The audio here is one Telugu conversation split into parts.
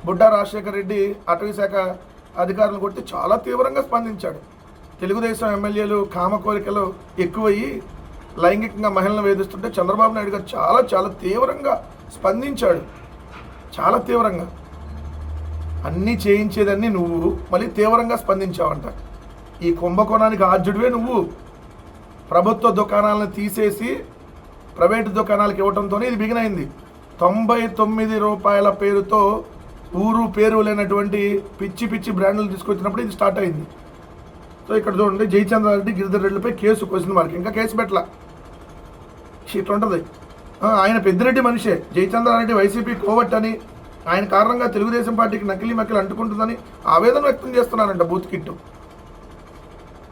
బుడ్డా రాజశేఖర రెడ్డి అటవీ శాఖ అధికారులను కొట్టి చాలా తీవ్రంగా స్పందించాడు. తెలుగుదేశం ఎమ్మెల్యేలు కామ కోరికలు ఎక్కువయ్యి లైంగికంగా మహిళలను వేధిస్తుంటే చంద్రబాబు నాయుడు గారు చాలా చాలా తీవ్రంగా స్పందించాడు. చాలా తీవ్రంగా అన్నీ చేయించేదన్నీ నువ్వు మళ్ళీ తీవ్రంగా స్పందించావంట. ఈ కుంభకోణానికి ఆద్యుడివే నువ్వు. ప్రభుత్వ దుకాణాలను తీసేసి ప్రైవేటు దుకాణాలకు ఇవ్వడంతోనే ఇది బిగినైంది. 99 రూపాయల పేరుతో ఊరు పేరు లేనటువంటి పిచ్చి పిచ్చి బ్రాండ్లు తీసుకొచ్చినప్పుడు ఇది స్టార్ట్ అయింది. సో ఇక్కడ చూడండి, జయచంద్రారెడ్డి గిరిధర్ రెడ్డిపై కేసు క్వశ్చన్ మార్క్, ఇంకా కేసు పెట్టలా. ఇట్లా ఉంటుంది. ఆయన పెద్దిరెడ్డి మనిషే. జయచంద్రారెడ్డి వైసీపీ కోవట్ అని, ఆయన కారణంగా తెలుగుదేశం పార్టీకి నకిలీ మకిలి అంటుకుంటుందని ఆవేదన వ్యక్తం చేస్తున్నారంట బూత్ కిట్టు.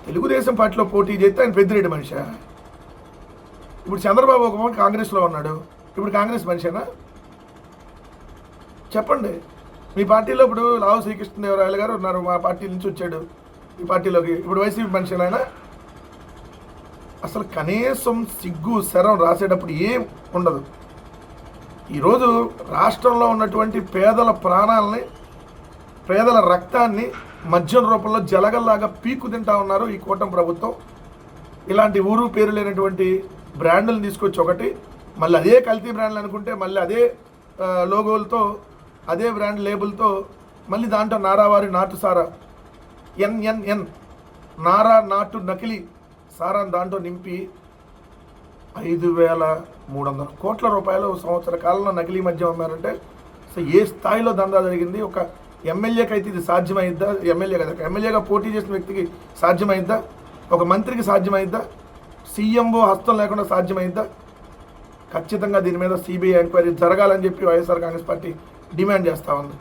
తెలుగుదేశం పార్టీలో పోటీ చేస్తే ఆయన పెద్దిరెడ్డి మనిషా? ఇప్పుడు చంద్రబాబు ఒక కాంగ్రెస్లో ఉన్నాడు, ఇప్పుడు కాంగ్రెస్ మనిషేనా? చెప్పండి. మీ పార్టీలో ఇప్పుడు లావు శ్రీకృష్ణదేవరాయలు గారు ఉన్నారు, మా పార్టీ నుంచి వచ్చాడు ఈ పార్టీలోకి, ఇప్పుడు వైసీపీ మనిషేనా? అసలు కనీసం సిగ్గు శరం రాసేటప్పుడు ఏం ఉండదు. ఈరోజు రాష్ట్రంలో ఉన్నటువంటి పేదల ప్రాణాలని, పేదల రక్తాన్ని మద్యం రూపంలో జలగల్లాగా పీకు తింటా ఉన్నారు ఈ కూటమి ప్రభుత్వం. ఇలాంటి ఊరు పేరు లేనటువంటి బ్రాండ్లను తీసుకొచ్చి ఒకటి, మళ్ళీ అదే కల్తీ బ్రాండ్లు అనుకుంటే మళ్ళీ అదే లోగోలతో అదే బ్రాండ్ లేబుల్తో మళ్ళీ దాంట్లో నారావారి నాటు సారా NNN నారా నాటు నకిలీ సారాన్ని దాంట్లో నింపి 5,300 కోట్ల రూపాయలు సంవత్సర కాలంలో నకిలీ మద్యం అమ్మారంటే సో ఏ స్థాయిలో దందా జరిగింది? ఒక ఎమ్మెల్యేకి అయితే ఇది సాధ్యమైద్దా? ఎమ్మెల్యేగా పోటీ చేసిన వ్యక్తికి సాధ్యమైద్దా? ఒక మంత్రికి సాధ్యమైద్దా? సీఎంఓ హస్తం లేకుండా సాధ్యమైద్దా? ఖచ్చితంగా దీని మీద CBI ఎంక్వైరీ జరగాలని చెప్పి వైఎస్ఆర్ కాంగ్రెస్ పార్టీ డిమాండ్ చేస్తూ ఉంది.